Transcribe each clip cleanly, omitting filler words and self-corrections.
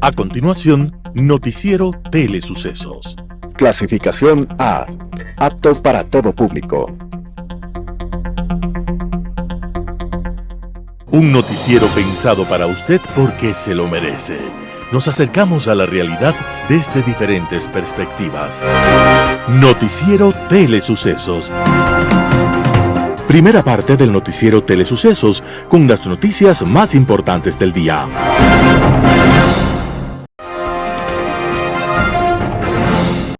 A continuación, Noticiero Telesucesos. Clasificación A. Apto para todo público. Un noticiero pensado para usted porque se lo merece. Nos acercamos a la realidad desde diferentes perspectivas. Noticiero Telesucesos. Primera parte del Noticiero Telesucesos con las noticias más importantes del día.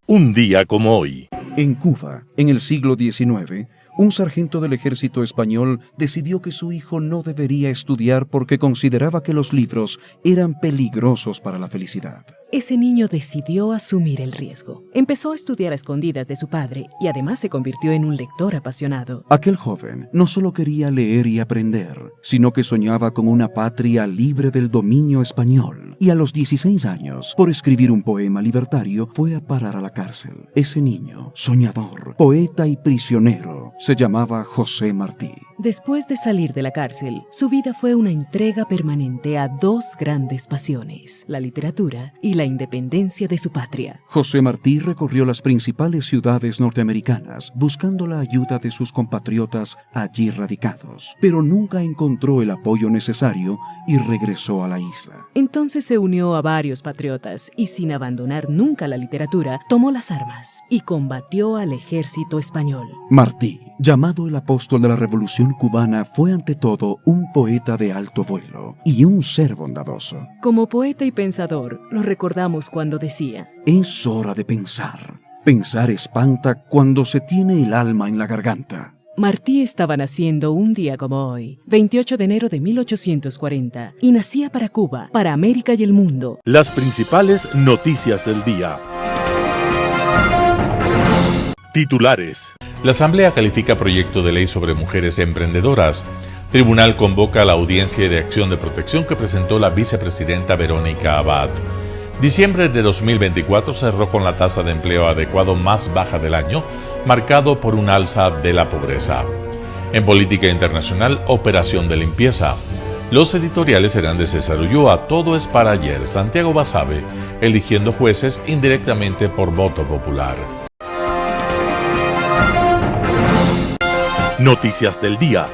Un día como hoy. En Cuba, en el siglo XIX, un sargento del ejército español decidió que su hijo no debería estudiar porque consideraba que los libros eran peligrosos para la felicidad. Ese niño decidió asumir el riesgo. Empezó a estudiar a escondidas de su padre y además se convirtió en un lector apasionado. Aquel joven no solo quería leer y aprender, sino que soñaba con una patria libre del dominio español. Y a los 16 años, por escribir un poema libertario, fue a parar a la cárcel. Ese niño, soñador, poeta y prisionero, se llamaba José Martí. Después de salir de la cárcel, su vida fue una entrega permanente a dos grandes pasiones, la literatura y la independencia de su patria. José Martí recorrió las principales ciudades norteamericanas buscando la ayuda de sus compatriotas allí radicados, pero nunca encontró el apoyo necesario y regresó a la isla. Entonces se unió a varios patriotas y, sin abandonar nunca la literatura, tomó las armas y combatió al ejército español. Martí, llamado el apóstol de la Revolución Cubana, fue ante todo un poeta de alto vuelo y un ser bondadoso. Como poeta y pensador, lo recordamos cuando decía: es hora de pensar. Pensar espanta cuando se tiene el alma en la garganta. Martí estaba naciendo un día como hoy, 28 de enero de 1840, y nacía para Cuba, para América y el mundo. Las principales noticias del día. Titulares. La Asamblea califica proyecto de ley sobre mujeres emprendedoras. Tribunal convoca a la audiencia de acción de protección que presentó la vicepresidenta Verónica Abad. Diciembre de 2024 cerró con la tasa de empleo adecuado más baja del año, marcado por un alza de la pobreza. En política internacional, operación de limpieza. Los editoriales serán de César Ulloa. Todo es para ayer. Santiago Basabe, eligiendo jueces indirectamente por voto popular. Noticias del día.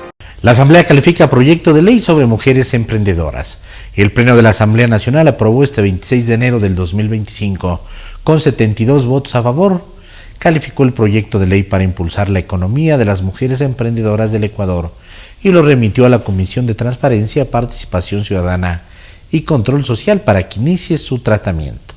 La Asamblea califica proyecto de ley sobre mujeres emprendedoras. El Pleno de la Asamblea Nacional aprobó este 26 de enero del 2025 con 72 votos a favor. Calificó el proyecto de ley para impulsar la economía de las mujeres emprendedoras del Ecuador y lo remitió a la Comisión de Transparencia, Participación Ciudadana y Control Social para que inicie su tratamiento.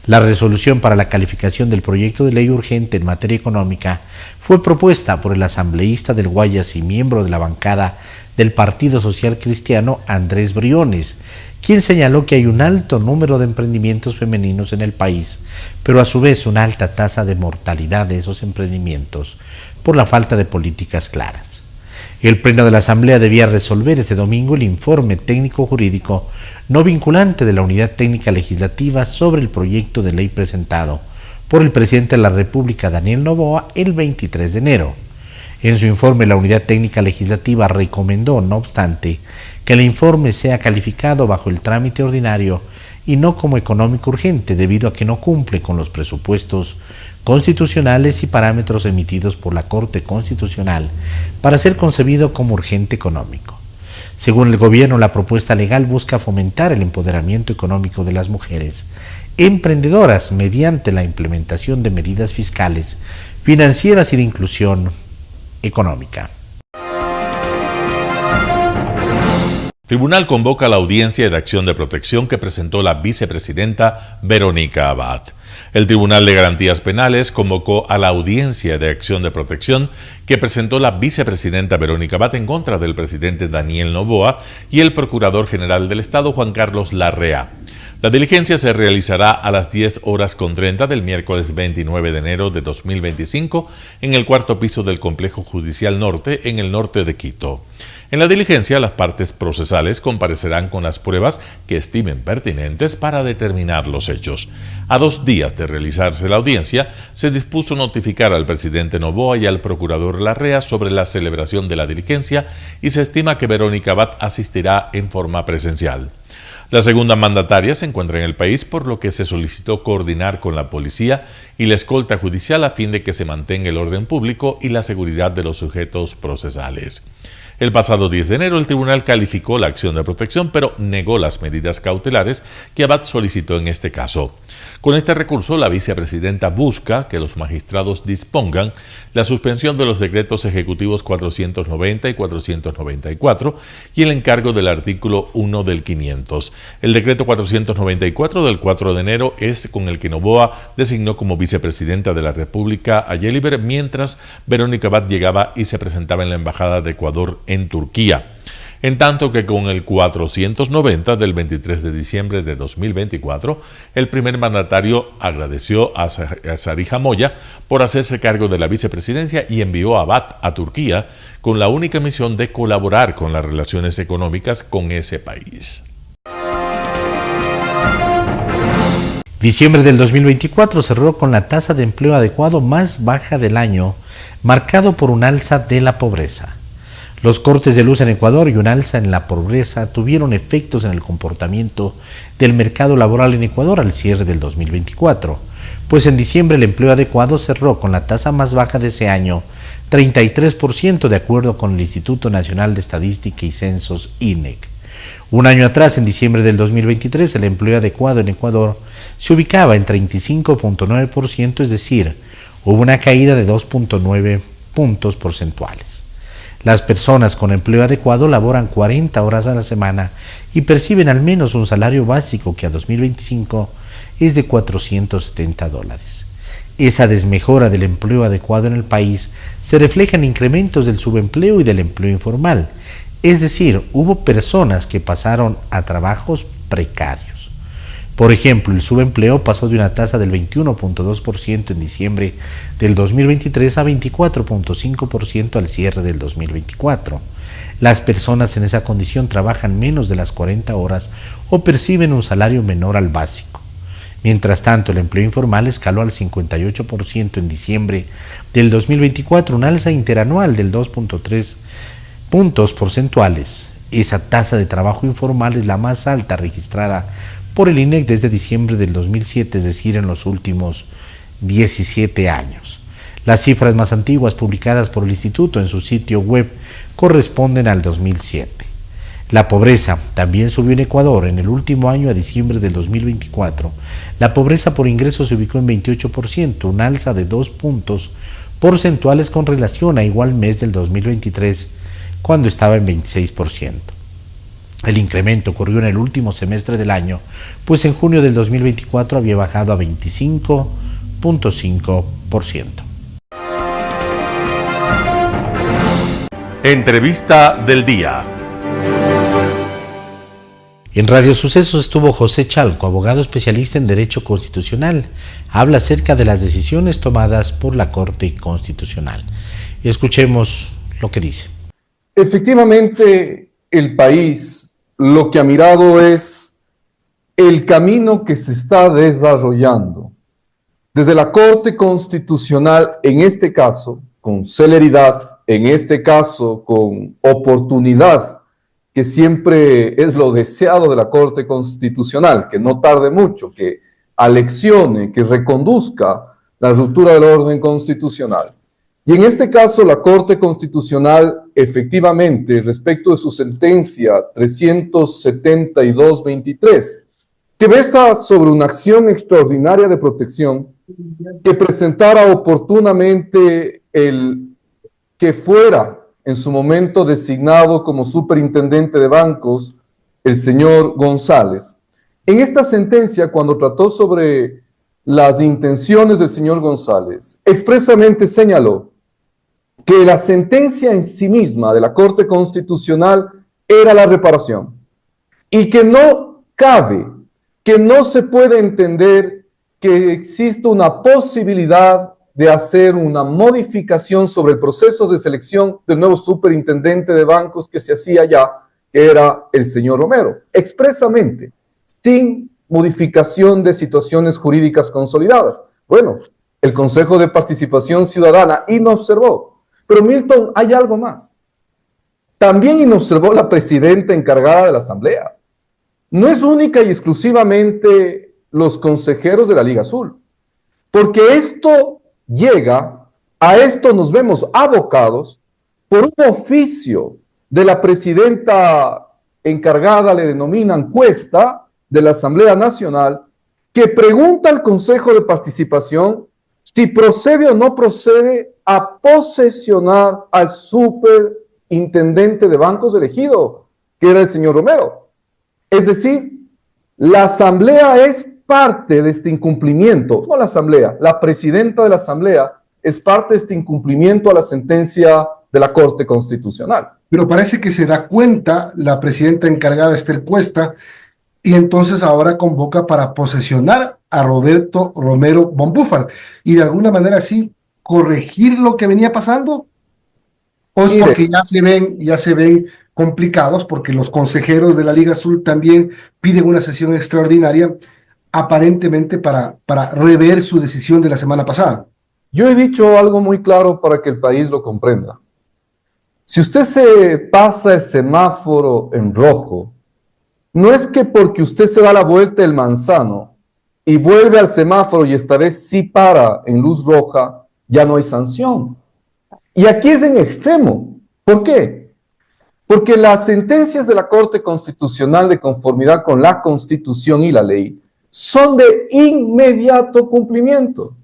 La resolución para la calificación del proyecto de ley urgente en materia económica fue propuesta por el asambleísta del Guayas y miembro de la bancada del Partido Social Cristiano, Andrés Briones, quien señaló que hay un alto número de emprendimientos femeninos en el país, pero a su vez una alta tasa de mortalidad de esos emprendimientos por la falta de políticas claras. El Pleno de la Asamblea debía resolver este domingo el informe técnico-jurídico no vinculante de la Unidad Técnica Legislativa sobre el proyecto de ley presentado por el presidente de la República, Daniel Noboa, el 23 de enero. En su informe, la Unidad Técnica Legislativa recomendó, no obstante, que el informe sea calificado bajo el trámite ordinario y no como económico urgente, debido a que no cumple con los presupuestos constitucionales y parámetros emitidos por la Corte Constitucional para ser concebido como urgente económico. Según el gobierno, la propuesta legal busca fomentar el empoderamiento económico de las mujeres emprendedoras mediante la implementación de medidas fiscales, financieras y de inclusión económica. Tribunal convoca a la audiencia de acción de protección que presentó la vicepresidenta Verónica Abad. El Tribunal de Garantías Penales convocó a la audiencia de acción de protección que presentó la vicepresidenta Verónica Abad en contra del presidente Daniel Noboa y el Procurador General del Estado Juan Carlos Larrea. La diligencia se realizará a las 10:30 del miércoles 29 de enero de 2025 en el cuarto piso del Complejo Judicial Norte, en el norte de Quito. En la diligencia, las partes procesales comparecerán con las pruebas que estimen pertinentes para determinar los hechos. A 2 días de realizarse la audiencia, se dispuso notificar al presidente Noboa y al procurador Larrea sobre la celebración de la diligencia y se estima que Verónica Abad asistirá en forma presencial. La segunda mandataria se encuentra en el país, por lo que se solicitó coordinar con la policía y la escolta judicial a fin de que se mantenga el orden público y la seguridad de los sujetos procesales. El pasado 10 de enero el tribunal calificó la acción de protección, pero negó las medidas cautelares que Abad solicitó en este caso. Con este recurso, la vicepresidenta busca que los magistrados dispongan la suspensión de los decretos ejecutivos 490 y 494 y el encargo del artículo 1 del 500. El decreto 494 del 4 de enero es con el que Noboa designó como vicepresidenta de la República a Yeliber, mientras Verónica Abad llegaba y se presentaba en la Embajada de Ecuador en Turquía. En tanto que con el 490 del 23 de diciembre de 2024, el primer mandatario agradeció a Sarija Moya por hacerse cargo de la vicepresidencia y envió a Abad a Turquía con la única misión de colaborar con las relaciones económicas con ese país. Diciembre del 2024 cerró con la tasa de empleo adecuado más baja del año, marcado por un alza de la pobreza. Los cortes de luz en Ecuador y un alza en la pobreza tuvieron efectos en el comportamiento del mercado laboral en Ecuador al cierre del 2024, pues en diciembre el empleo adecuado cerró con la tasa más baja de ese año, 33%, de acuerdo con el Instituto Nacional de Estadística y Censos, INEC. Un año atrás, en diciembre del 2023, el empleo adecuado en Ecuador se ubicaba en 35.9%, es decir, hubo una caída de 2.9 puntos porcentuales. Las personas con empleo adecuado laboran 40 horas a la semana y perciben al menos un salario básico que a 2025 es de $470. Esa desmejora del empleo adecuado en el país se refleja en incrementos del subempleo y del empleo informal, es decir, hubo personas que pasaron a trabajos precarios. Por ejemplo, el subempleo pasó de una tasa del 21.2% en diciembre del 2023 a 24.5% al cierre del 2024. Las personas en esa condición trabajan menos de las 40 horas o perciben un salario menor al básico. Mientras tanto, el empleo informal escaló al 58% en diciembre del 2024, un alza interanual del 2.3 puntos porcentuales. Esa tasa de trabajo informal es la más alta registrada por el INEC desde diciembre del 2007, es decir, en los últimos 17 años. Las cifras más antiguas publicadas por el Instituto en su sitio web corresponden al 2007. La pobreza también subió en Ecuador. En el último año, a diciembre del 2024, la pobreza por ingresos se ubicó en 28%, un alza de 2 puntos porcentuales con relación a igual mes del 2023, cuando estaba en 26%. El incremento ocurrió en el último semestre del año, pues en junio del 2024 había bajado a 25.5%. Entrevista del día. En Radio Sucesos estuvo José Chalco, abogado especialista en Derecho Constitucional. Habla acerca de las decisiones tomadas por la Corte Constitucional. Escuchemos lo que dice. Efectivamente, el país lo que ha mirado es el camino que se está desarrollando. Desde la Corte Constitucional, en este caso, con celeridad, en este caso, con oportunidad, que siempre es lo deseado de la Corte Constitucional, que no tarde mucho, que aleccione, que reconduzca la ruptura del orden constitucional. Y en este caso, la Corte Constitucional, efectivamente, respecto de su sentencia 372-23, que versa sobre una acción extraordinaria de protección, que presentara oportunamente el que fuera en su momento designado como superintendente de bancos, el señor González. En esta sentencia, cuando trató sobre las intenciones del señor González, expresamente señaló que la sentencia en sí misma de la Corte Constitucional era la reparación y que no cabe, que no se puede entender que existe una posibilidad de hacer una modificación sobre el proceso de selección del nuevo superintendente de bancos que se hacía ya, que era el señor Romero, expresamente, sin modificación de situaciones jurídicas consolidadas. Bueno, el Consejo de Participación Ciudadana inobservó. Pero Milton, hay algo más. También inobservó la presidenta encargada de la Asamblea. no es única y exclusivamente los consejeros de la Liga Azul, porque esto llega, a esto nos vemos abocados por un oficio de la presidenta encargada, le denominan Cuesta, de la Asamblea Nacional, que pregunta al Consejo de Participación si procede o no procede a posesionar al superintendente de bancos elegido, que era el señor Romero. Es decir, la Asamblea es parte de este incumplimiento, no la Asamblea, la presidenta de la Asamblea es parte de este incumplimiento a la sentencia de la Corte Constitucional. Pero parece que se da cuenta la presidenta encargada, Esther Cuesta, y entonces ahora convoca para posesionar a Roberto Romero Bombúfar y de alguna manera así corregir lo que venía pasando. ¿O es Mire, porque ya se ven complicados porque los consejeros de la Liga Azul también piden una sesión extraordinaria aparentemente para rever su decisión de la semana pasada? yo he dicho algo muy claro para que el país lo comprenda. Si usted se pasa el semáforo en rojo, no es que porque usted se da la vuelta del manzano y vuelve al semáforo y esta vez sí para en luz roja, ya no hay sanción. Y aquí es en extremo. ¿Por qué? Porque las sentencias de la Corte Constitucional de conformidad con la Constitución y la ley son de inmediato cumplimiento,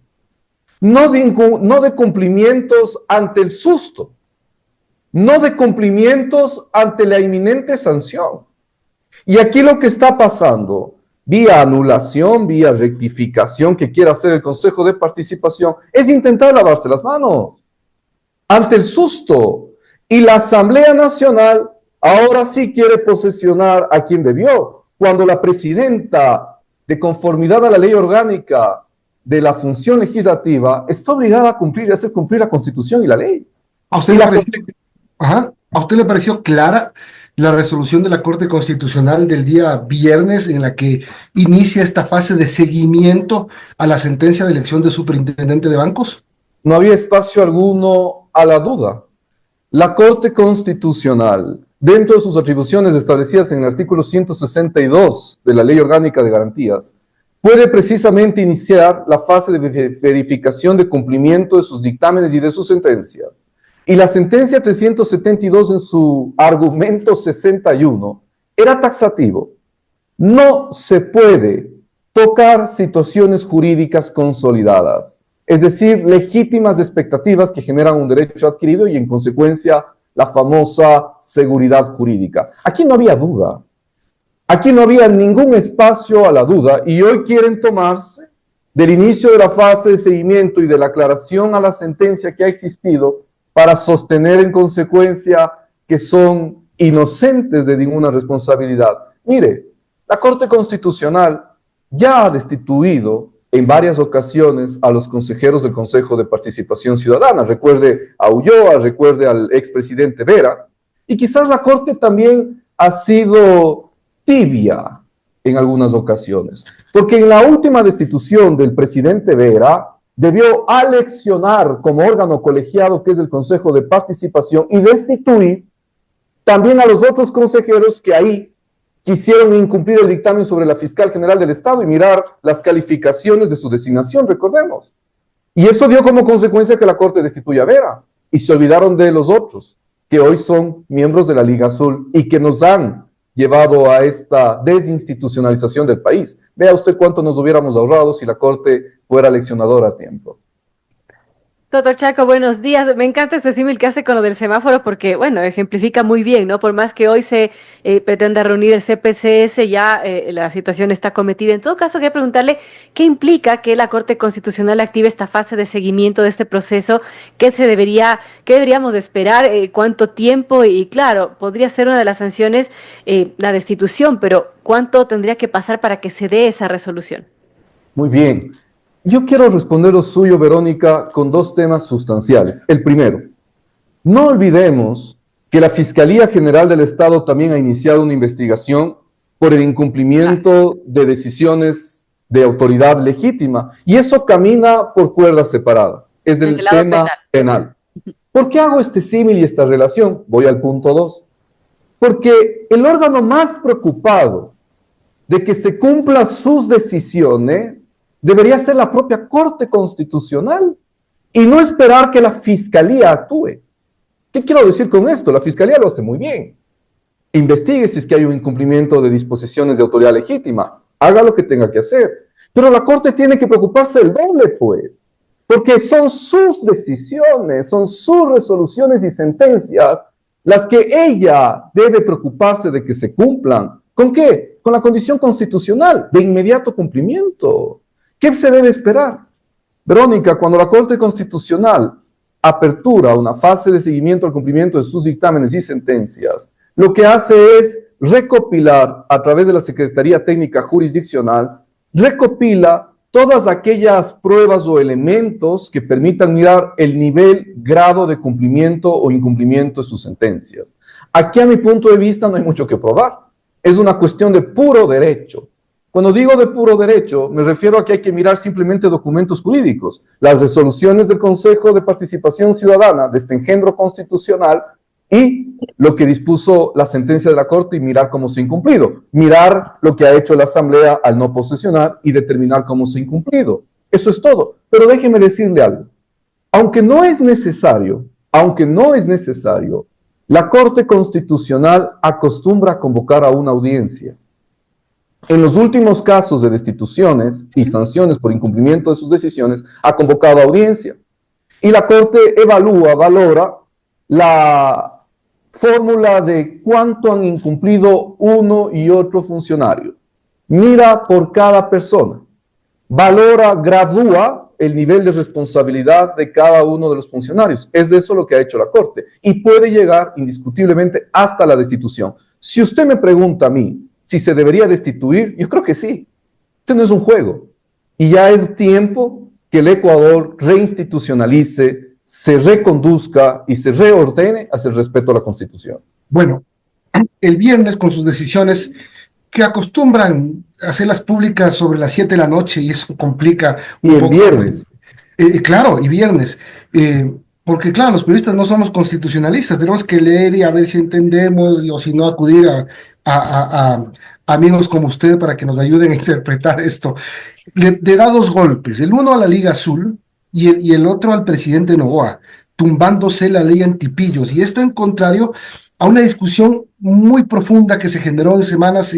no de cumplimientos ante el susto, no de cumplimientos ante la inminente sanción. Y aquí lo que está pasando, vía anulación, vía rectificación que quiera hacer el Consejo de Participación, es intentar lavarse las manos ante el susto. Y la Asamblea Nacional ahora sí quiere posesionar a quien debió, cuando la presidenta, de conformidad a la ley orgánica de la función legislativa, está obligada a cumplir y hacer cumplir la Constitución y la ley. ¿A usted ¿A usted le pareció clara la resolución de la Corte Constitucional del día viernes en la que inicia esta fase de seguimiento a la sentencia de elección de superintendente de bancos? No había espacio alguno a la duda. La Corte Constitucional, dentro de sus atribuciones establecidas en el artículo 162 de la Ley Orgánica de Garantías, puede precisamente iniciar la fase de verificación de cumplimiento de sus dictámenes y de sus sentencias. Y la sentencia 372 en su argumento 61 era taxativo. No se puede tocar situaciones jurídicas consolidadas, es decir, legítimas expectativas que generan un derecho adquirido y en consecuencia la famosa seguridad jurídica. Aquí no había duda, aquí no había ningún espacio a la duda y hoy quieren tomarse del inicio de la fase de seguimiento y de la aclaración a la sentencia que ha existido para sostener en consecuencia que son inocentes de ninguna responsabilidad. Mire, la Corte Constitucional ya ha destituido en varias ocasiones a los consejeros del Consejo de Participación Ciudadana. Recuerde a Ulloa, recuerde al expresidente Vera, y quizás la Corte también ha sido tibia en algunas ocasiones, porque en la última destitución del presidente Vera debió aleccionar como órgano colegiado que es el Consejo de Participación y destituir también a los otros consejeros que ahí quisieron incumplir el dictamen sobre la fiscal general del Estado y mirar las calificaciones de su designación, recordemos. Y eso dio como consecuencia que la Corte destituya a Vera y se olvidaron de los otros, que hoy son miembros de la Liga Azul y que nos han llevado a esta desinstitucionalización del país. Vea usted cuánto nos hubiéramos ahorrado si la Corte fuera leccionadora a tiempo. Doctor Chaco, buenos días. Me encanta ese símil que hace con lo del semáforo porque, bueno, ejemplifica muy bien, ¿no? Por más que hoy se pretenda reunir el CPCS, ya la situación está cometida. En todo caso, quería preguntarle qué implica que la Corte Constitucional active esta fase de seguimiento de este proceso, qué deberíamos de esperar, cuánto tiempo y, claro, podría ser una de las sanciones la destitución, pero ¿cuánto tendría que pasar para que se dé esa resolución? Muy bien. Yo quiero responder lo suyo, Verónica, con dos temas sustanciales. El primero, no olvidemos que la Fiscalía General del Estado también ha iniciado una investigación por el incumplimiento de decisiones de autoridad legítima, y eso camina por cuerda separada. Es el tema penal. ¿Por qué hago este símil y esta relación? Voy al punto 2. Porque el órgano más preocupado de que se cumplan sus decisiones debería ser la propia Corte Constitucional y no esperar que la Fiscalía actúe. ¿Qué quiero decir con esto? La Fiscalía lo hace muy bien. Investigue si es que hay un incumplimiento de disposiciones de autoridad legítima. Haga lo que tenga que hacer. Pero la Corte tiene que preocuparse el doble, pues. Porque son sus decisiones, son sus resoluciones y sentencias las que ella debe preocuparse de que se cumplan. ¿Con qué? Con la condición constitucional de inmediato cumplimiento. ¿Qué se debe esperar? Verónica, cuando la Corte Constitucional apertura una fase de seguimiento al cumplimiento de sus dictámenes y sentencias, lo que hace es recopilar a través de la Secretaría Técnica Jurisdiccional, recopila todas aquellas pruebas o elementos que permitan mirar el nivel, grado de cumplimiento o incumplimiento de sus sentencias. Aquí, a mi punto de vista, no hay mucho que probar. Es una cuestión de puro derecho. Cuando digo de puro derecho, me refiero a que hay que mirar simplemente documentos jurídicos, las resoluciones del Consejo de Participación Ciudadana de este engendro constitucional y lo que dispuso la sentencia de la Corte y mirar cómo se ha incumplido. Mirar lo que ha hecho la Asamblea al no posesionar y determinar cómo se ha incumplido. Eso es todo. Pero déjeme decirle algo. Aunque no es necesario, la Corte Constitucional acostumbra a convocar a una audiencia. En los últimos casos de destituciones y sanciones por incumplimiento de sus decisiones, ha convocado audiencia. Y la Corte valora la fórmula de cuánto han incumplido uno y otro funcionario. Mira por cada persona. Valora, gradúa el nivel de responsabilidad de cada uno de los funcionarios. Es de eso lo que ha hecho la Corte. Y puede llegar indiscutiblemente hasta la destitución. Si usted me pregunta a mí si se debería destituir, yo creo que sí. Esto no es un juego. Y ya es tiempo que el Ecuador reinstitucionalice, se reconduzca y se reordene hacia el respeto a la Constitución. Bueno, el viernes con sus decisiones que acostumbran a hacerlas públicas sobre las 7 de la noche y eso complica un poco. Y el viernes. Claro, y viernes. Porque claro, los periodistas no somos constitucionalistas, tenemos que leer y a ver si entendemos o si no acudir a amigos como usted para que nos ayuden a interpretar esto. Le da dos golpes, el uno a la Liga Azul y el otro al presidente Noboa, tumbándose la ley antipillos, y esto en contrario a una discusión muy profunda que se generó en semanas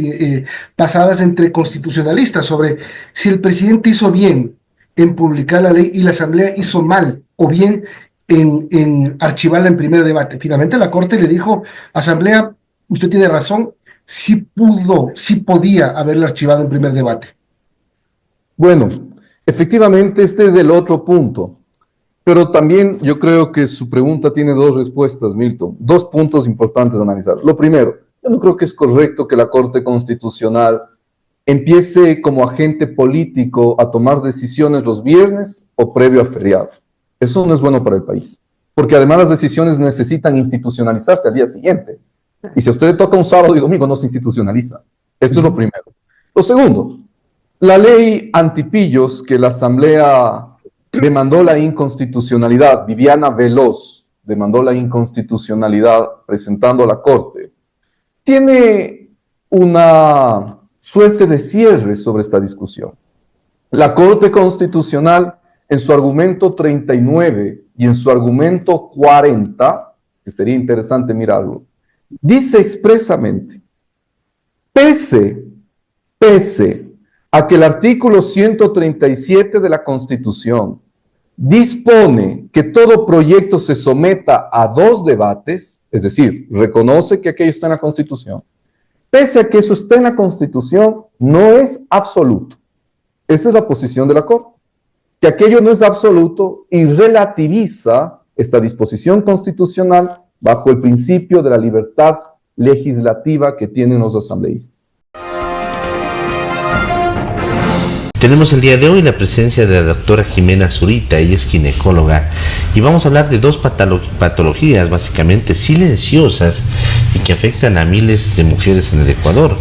pasadas entre constitucionalistas sobre si el presidente hizo bien en publicar la ley y la Asamblea hizo mal o bien en archivarla en primer debate. Finalmente la Corte le dijo, Asamblea, usted tiene razón, sí podía haberla archivado en primer debate. Bueno, efectivamente este es el otro punto, pero también yo creo que su pregunta tiene dos respuestas, Milton, dos puntos importantes a analizar. Lo primero, yo no creo que es correcto que la Corte Constitucional empiece como agente político a tomar decisiones los viernes o previo a feriado. Eso no es bueno para el país, porque además las decisiones necesitan institucionalizarse al día siguiente. Y si a usted le toca un sábado y domingo, no se institucionaliza. Esto es lo primero. Lo segundo, la ley antipillos que la Asamblea demandó la inconstitucionalidad, Viviana Veloz demandó la inconstitucionalidad presentando a la Corte, tiene una suerte de cierre sobre esta discusión. La Corte Constitucional, en su argumento 39 y en su argumento 40, que sería interesante mirarlo, dice expresamente, pese a que el artículo 137 de la Constitución dispone que todo proyecto se someta a 2 debates, es decir, reconoce que aquello está en la Constitución, pese a que eso está en la Constitución, no es absoluto. Esa es la posición de la Corte, que aquello no es absoluto y relativiza esta disposición constitucional bajo el principio de la libertad legislativa que tienen los asambleístas. Tenemos el día de hoy la presencia de la doctora Jimena Zurita, ella es ginecóloga, y vamos a hablar de dos patologías básicamente silenciosas y que afectan a miles de mujeres en el Ecuador,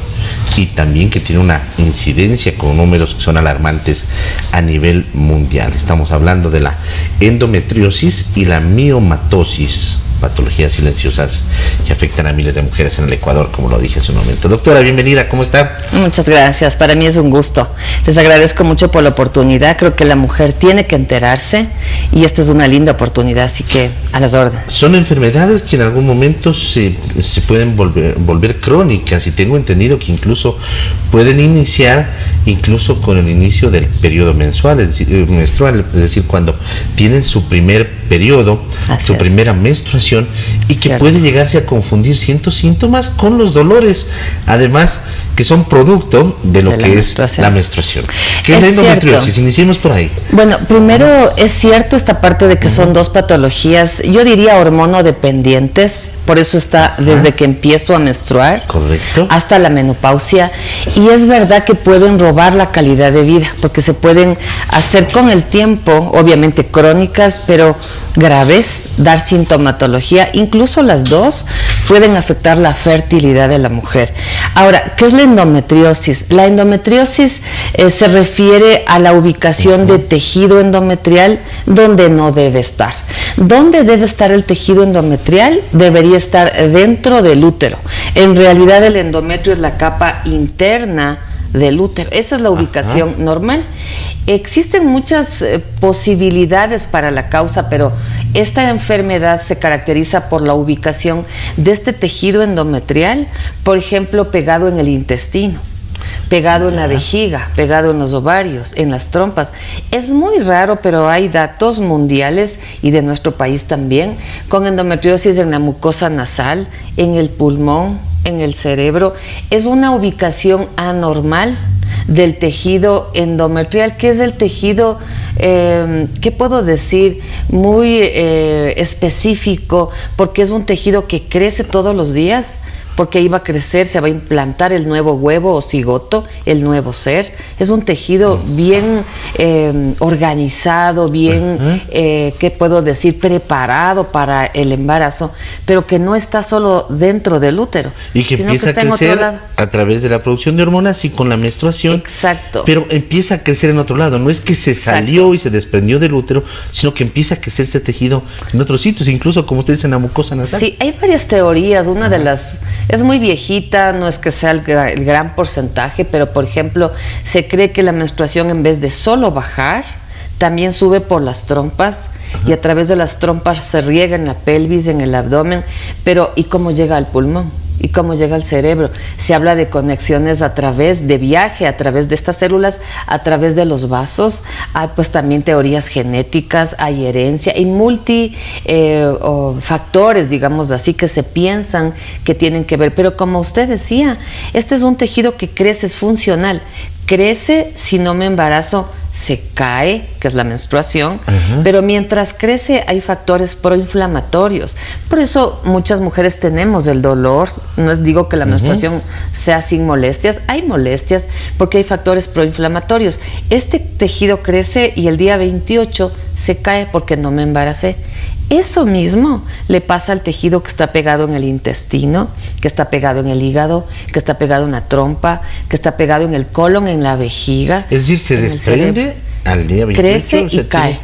y también que tiene una incidencia con números que son alarmantes a nivel mundial. Estamos hablando de la endometriosis y la miomatosis. patologías silenciosas que afectan a miles de mujeres en el Ecuador, como lo dije hace un momento. Doctora, bienvenida, ¿cómo está? Muchas gracias, para mí es un gusto. Les agradezco mucho por la oportunidad, creo que la mujer tiene que enterarse y esta es una linda oportunidad, así que a las órdenes. Son enfermedades que en algún momento se pueden volver crónicas, y tengo entendido que incluso pueden iniciar incluso con el inicio del periodo menstrual, es decir, cuando tienen su primer periodo, su primera menstruación, y que puede llegarse a confundir ciertos síntomas con los dolores, además que son producto de lo que es la menstruación. ¿Qué es la endometriosis? Iniciemos por ahí. Bueno, primero es cierto esta parte de que son dos patologías, yo diría hormonodependientes, por eso está desde que empiezo a menstruar hasta la menopausia, y es verdad que pueden robar la calidad de vida, porque se pueden hacer con el tiempo, obviamente crónicas, pero graves, dar sintomatología, incluso las dos pueden afectar la fertilidad de la mujer. Ahora, ¿qué es la endometriosis? La endometriosis se refiere a la ubicación de tejido endometrial donde no debe estar. ¿Dónde debe estar el tejido endometrial? Debería estar dentro del útero. En realidad el endometrio es la capa interna del útero, esa es la ubicación normal. Existen muchas posibilidades para la causa, pero esta enfermedad se caracteriza por la ubicación de este tejido endometrial, por ejemplo, pegado en el intestino, pegado en la vejiga, pegado en los ovarios, en las trompas. Es muy raro, pero hay datos mundiales y de nuestro país también, con endometriosis en la mucosa nasal, en el pulmón, en el cerebro. Es una ubicación anormal del tejido endometrial, que es el tejido, ¿qué puedo decir? Muy específico, porque es un tejido que crece todos los días, porque ahí va a crecer, se va a implantar el nuevo huevo o cigoto, el nuevo ser. Es un tejido bien organizado, bien, ¿qué puedo decir? Preparado para el embarazo, pero que no está solo dentro del útero, y que sino empieza que está a crecer en otro lado. a través de la producción de hormonas y con la menstruación. Exacto. Pero empieza a crecer en otro lado, no es que se salió y se desprendió del útero, sino que empieza a crecer este tejido en otros sitios, incluso como ustedes en la mucosa nasal. Sí, hay varias teorías. Una de las es muy viejita, no es que sea el gran porcentaje, pero por ejemplo se cree que la menstruación, en vez de solo bajar, también sube por las trompas, y a través de las trompas se riega en la pelvis, en el abdomen, pero ¿y cómo llega al pulmón? ¿Y cómo llega al cerebro? Se habla de conexiones a través de viaje, a través de estas células, a través de los vasos. Hay pues también teorías genéticas, hay herencia, hay factores, digamos así, que se piensan que tienen que ver. Pero como usted decía, este es un tejido que crece, es funcional. Crece, si no me embarazo, se cae, que es la menstruación, pero mientras crece hay factores proinflamatorios. Por eso muchas mujeres tenemos el dolor. No digo que la menstruación sea sin molestias, hay molestias porque hay factores proinflamatorios. Este tejido crece y el día 28 se cae porque no me embaracé. Eso mismo le pasa al tejido que está pegado en el intestino, que está pegado en el hígado, que está pegado en la trompa, que está pegado en el colon, en la vejiga. Es decir, se desprende al día 28. Crece y cae.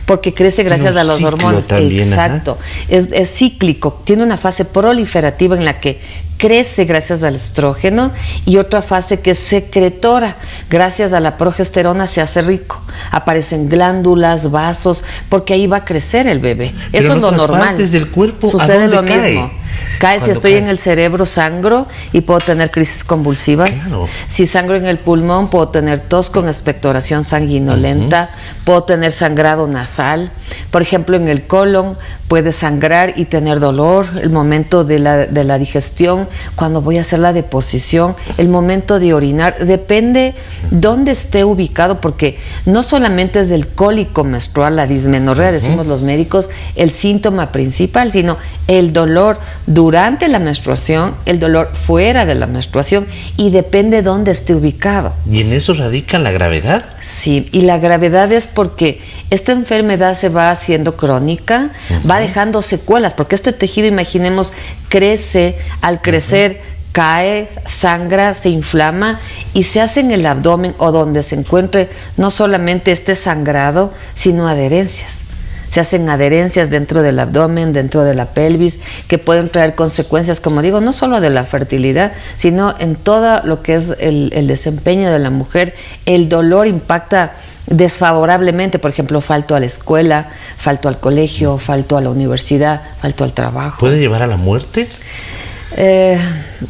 Porque crece gracias a las hormonas. También, exacto. Es cíclico, tiene una fase proliferativa en la que crece gracias al estrógeno, y otra fase que es secretora. Gracias a la progesterona se hace rico, aparecen glándulas, vasos, porque ahí va a crecer el bebé. Pero eso es lo normal. Partes del cuerpo, sucede lo cae? mismo. Cae, si estoy en el cerebro, sangro y puedo tener crisis convulsivas. Claro. Si sangro en el pulmón, puedo tener tos con expectoración sanguinolenta, puedo tener sangrado nasal. Por ejemplo, en el colon puede sangrar y tener dolor, el momento de la digestión, cuando voy a hacer la deposición, el momento de orinar, depende dónde esté ubicado, porque no solamente es el cólico menstrual, la dismenorrea, decimos los médicos, el síntoma principal, sino el dolor durante la menstruación, el dolor fuera de la menstruación, y depende dónde esté ubicado. ¿Y en eso radica la gravedad? Sí, y la gravedad es porque esta enfermedad se va haciendo crónica, va dejando secuelas, porque este tejido, imaginemos, crece, al crecer cae, sangra, se inflama y se hace en el abdomen o donde se encuentre no solamente este sangrado, sino adherencias. se hacen adherencias dentro del abdomen, dentro de la pelvis, que pueden traer consecuencias, como digo, no solo de la fertilidad, sino en todo lo que es el desempeño de la mujer. El dolor impacta desfavorablemente. Por ejemplo, falto a la escuela, falto al colegio, falto a la universidad, falto al trabajo. ¿Puede llevar a la muerte?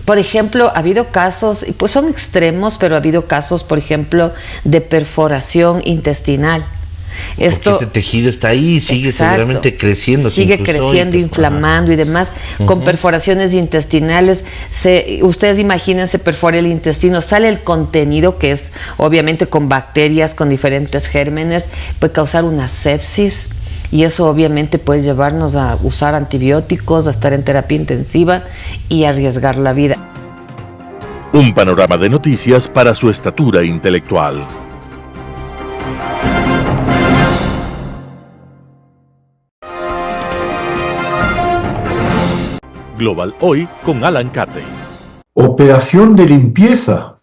Por ejemplo, ha habido casos, y pues son extremos, pero ha habido casos, por ejemplo, de perforación intestinal. Porque este tejido está ahí y sigue seguramente creciendo. Sigue creciendo, inflamando y demás, con perforaciones intestinales. Ustedes imaginen, se perfora el intestino, sale el contenido, que es obviamente con bacterias, con diferentes gérmenes, puede causar una sepsis. Y eso obviamente puede llevarnos a usar antibióticos, a estar en terapia intensiva y arriesgar la vida. Un panorama de noticias para su estatura intelectual. Global Hoy con Alan Carney. Operación de limpieza.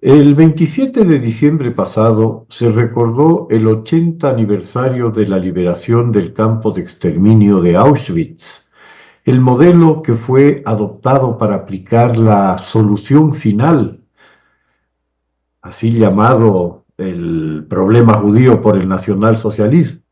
El 27 de diciembre pasado se recordó el 80 aniversario de la liberación del campo de exterminio de Auschwitz, el modelo que fue adoptado para aplicar la solución final, así llamado el problema judío por el nacionalsocialismo.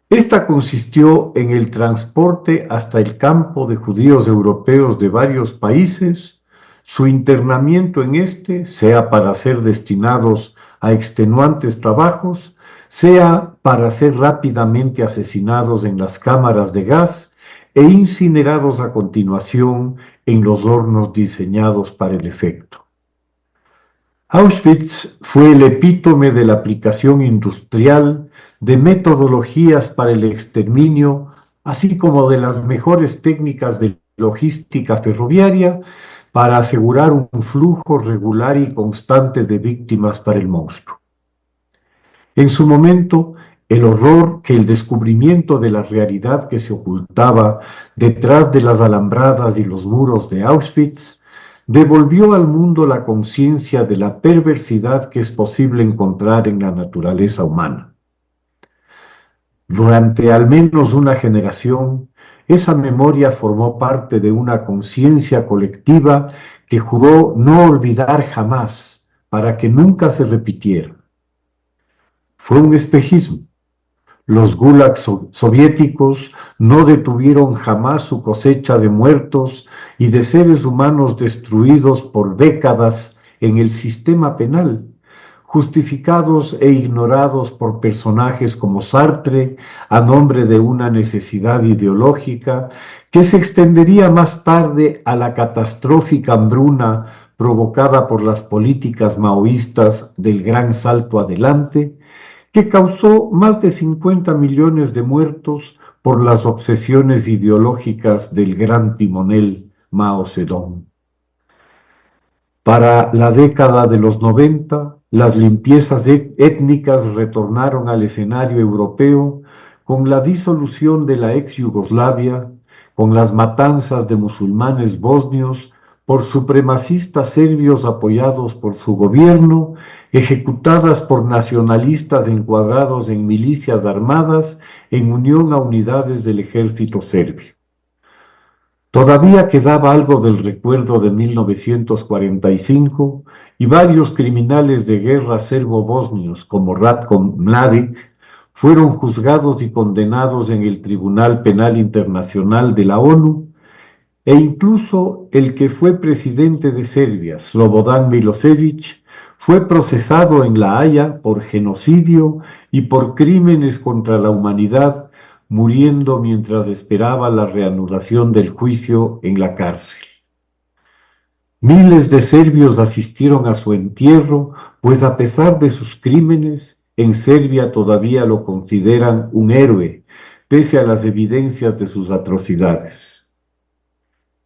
Esta consistió en el transporte hasta el campo de judíos europeos de varios países, su internamiento en este, sea para ser destinados a extenuantes trabajos, sea para ser rápidamente asesinados en las cámaras de gas e incinerados a continuación en los hornos diseñados para el efecto. Auschwitz fue el epítome de la aplicación industrial de metodologías para el exterminio, así como de las mejores técnicas de logística ferroviaria para asegurar un flujo regular y constante de víctimas para el monstruo. En su momento, el horror que el descubrimiento de la realidad que se ocultaba detrás de las alambradas y los muros de Auschwitz devolvió al mundo la conciencia de la perversidad que es posible encontrar en la naturaleza humana. Durante al menos una generación, esa memoria formó parte de una conciencia colectiva que juró no olvidar jamás para que nunca se repitiera. Fue un espejismo. Los gulags soviéticos no detuvieron jamás su cosecha de muertos y de seres humanos destruidos por décadas en el sistema penal, justificados e ignorados por personajes como Sartre a nombre de una necesidad ideológica que se extendería más tarde a la catastrófica hambruna provocada por las políticas maoístas del Gran Salto Adelante, que causó más de 50 millones de muertos por las obsesiones ideológicas del gran timonel Mao Zedong. Para la década de los 90, las limpiezas étnicas retornaron al escenario europeo con la disolución de la ex Yugoslavia, con las matanzas de musulmanes bosnios por supremacistas serbios apoyados por su gobierno, ejecutadas por nacionalistas encuadrados en milicias armadas en unión a unidades del ejército serbio. Todavía quedaba algo del recuerdo de 1945 y varios criminales de guerra serbo-bosnios como Ratko Mladic fueron juzgados y condenados en el Tribunal Penal Internacional de la ONU, e incluso el que fue presidente de Serbia, Slobodan Milosevic, fue procesado en La Haya por genocidio y por crímenes contra la humanidad, muriendo mientras esperaba la reanudación del juicio en la cárcel. Miles de serbios asistieron a su entierro, pues a pesar de sus crímenes, en Serbia todavía lo consideran un héroe, pese a las evidencias de sus atrocidades.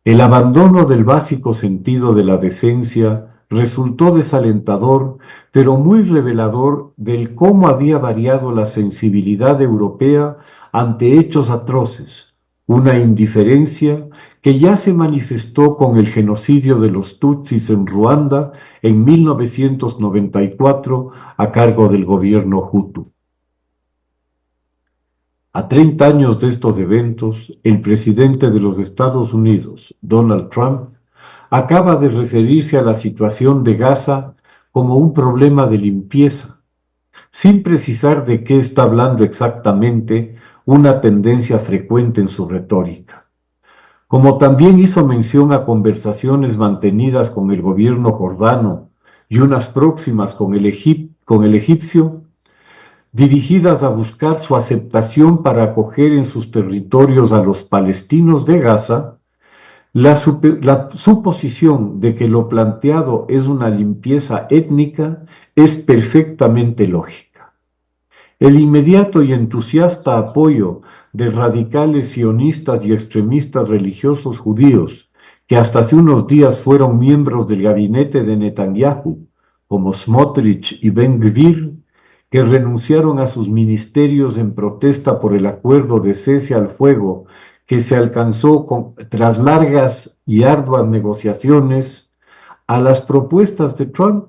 El abandono del básico sentido de la decencia resultó desalentador, pero muy revelador del cómo había variado la sensibilidad europea ante hechos atroces, una indiferencia que ya se manifestó con el genocidio de los Tutsis en Ruanda en 1994 a cargo del gobierno Hutu. A 30 años de estos eventos, el presidente de los Estados Unidos, Donald Trump, acaba de referirse a la situación de Gaza como un problema de limpieza, sin precisar de qué está hablando exactamente, una tendencia frecuente en su retórica. Como también hizo mención a conversaciones mantenidas con el gobierno jordano y unas próximas con el egipcio, dirigidas a buscar su aceptación para acoger en sus territorios a los palestinos de Gaza, la suposición de que lo planteado es una limpieza étnica es perfectamente lógica. El inmediato y entusiasta apoyo de radicales sionistas y extremistas religiosos judíos, que hasta hace unos días fueron miembros del gabinete de Netanyahu, como Smotrich y Ben Gvir, que renunciaron a sus ministerios en protesta por el acuerdo de cese al fuego que se alcanzó tras largas y arduas negociaciones, a las propuestas de Trump,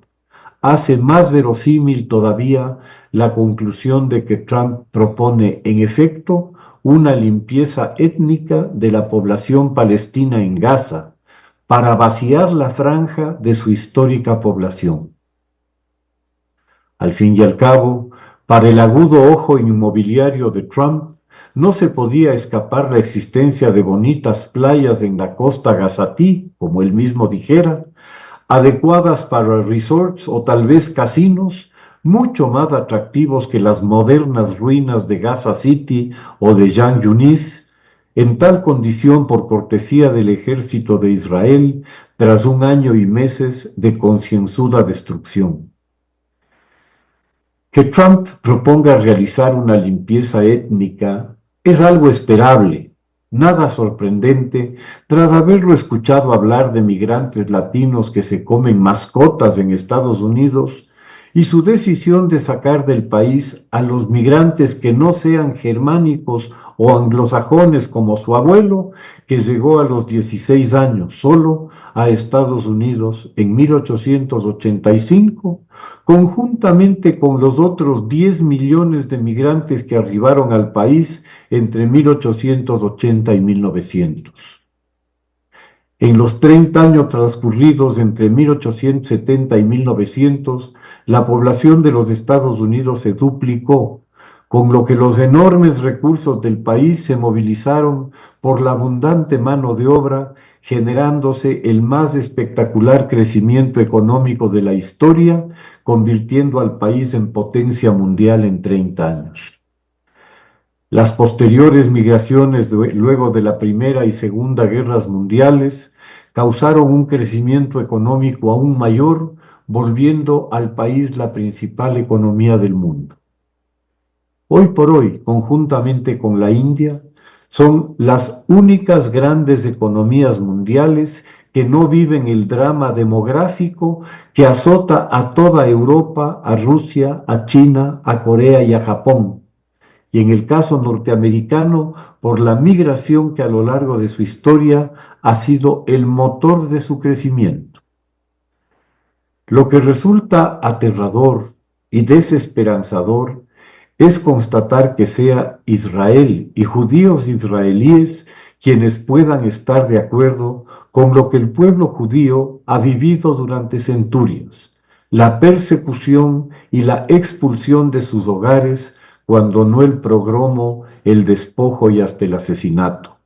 hace más verosímil todavía la conclusión de que Trump propone, en efecto, una limpieza étnica de la población palestina en Gaza, para vaciar la franja de su histórica población. Al fin y al cabo, para el agudo ojo inmobiliario de Trump, no se podía escapar la existencia de bonitas playas en la costa gazatí, como él mismo dijera, adecuadas para resorts o tal vez casinos, mucho más atractivos que las modernas ruinas de Gaza City o de Jan Yunis, en tal condición por cortesía del ejército de Israel tras un año y meses de concienzuda destrucción. Que Trump proponga realizar una limpieza étnica es algo esperable, nada sorprendente, tras haberlo escuchado hablar de migrantes latinos que se comen mascotas en Estados Unidos y su decisión de sacar del país a los migrantes que no sean germánicos o anglosajones como su abuelo, que llegó a los 16 años solo a Estados Unidos en 1885, conjuntamente con los otros 10 millones de migrantes que arribaron al país entre 1880 y 1900. En los 30 años transcurridos entre 1870 y 1900, la población de los Estados Unidos se duplicó, con lo que los enormes recursos del país se movilizaron por la abundante mano de obra, generándose el más espectacular crecimiento económico de la historia, convirtiendo al país en potencia mundial en 30 años. Las posteriores migraciones luego de la Primera y Segunda Guerras Mundiales causaron un crecimiento económico aún mayor, volviendo al país la principal economía del mundo. Hoy por hoy, conjuntamente con la India, son las únicas grandes economías mundiales que no viven el drama demográfico que azota a toda Europa, a Rusia, a China, a Corea y a Japón. Y en el caso norteamericano, por la migración que a lo largo de su historia ha sido el motor de su crecimiento. Lo que resulta aterrador y desesperanzador es constatar que sea Israel y judíos israelíes quienes puedan estar de acuerdo con lo que el pueblo judío ha vivido durante centurias, la persecución y la expulsión de sus hogares, cuando no el pogromo, el despojo y hasta el asesinato.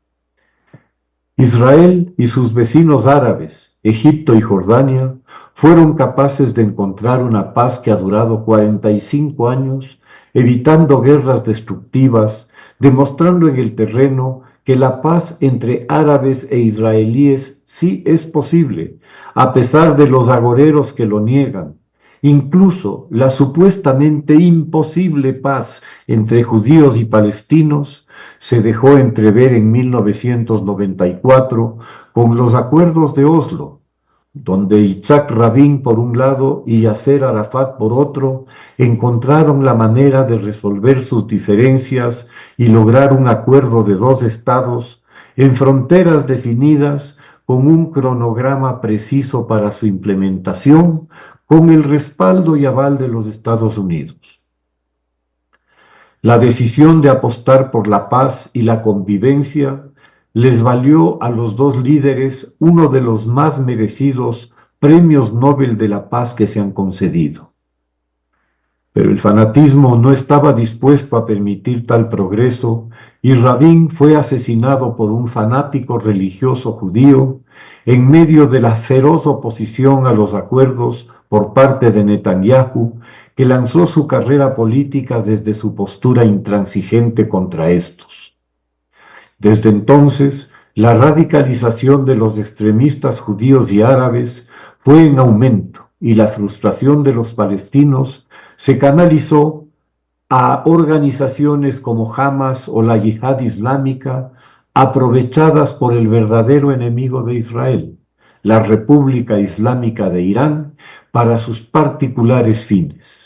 Israel y sus vecinos árabes, Egipto y Jordania, fueron capaces de encontrar una paz que ha durado 45 años, evitando guerras destructivas, demostrando en el terreno que la paz entre árabes e israelíes sí es posible, a pesar de los agoreros que lo niegan. Incluso la supuestamente imposible paz entre judíos y palestinos se dejó entrever en 1994 con los acuerdos de Oslo, donde Yitzhak Rabin por un lado y Yasser Arafat por otro encontraron la manera de resolver sus diferencias y lograr un acuerdo de 2 estados en fronteras definidas con un cronograma preciso para su implementación, con el respaldo y aval de los Estados Unidos. La decisión de apostar por la paz y la convivencia les valió a los dos líderes uno de los más merecidos premios Nobel de la Paz que se han concedido. Pero el fanatismo no estaba dispuesto a permitir tal progreso y Rabin fue asesinado por un fanático religioso judío en medio de la feroz oposición a los acuerdos por parte de Netanyahu, que lanzó su carrera política desde su postura intransigente contra estos. Desde entonces, la radicalización de los extremistas judíos y árabes fue en aumento y la frustración de los palestinos se canalizó a organizaciones como Hamas o la Yihad Islámica, aprovechadas por el verdadero enemigo de Israel, la República Islámica de Irán, para sus particulares fines.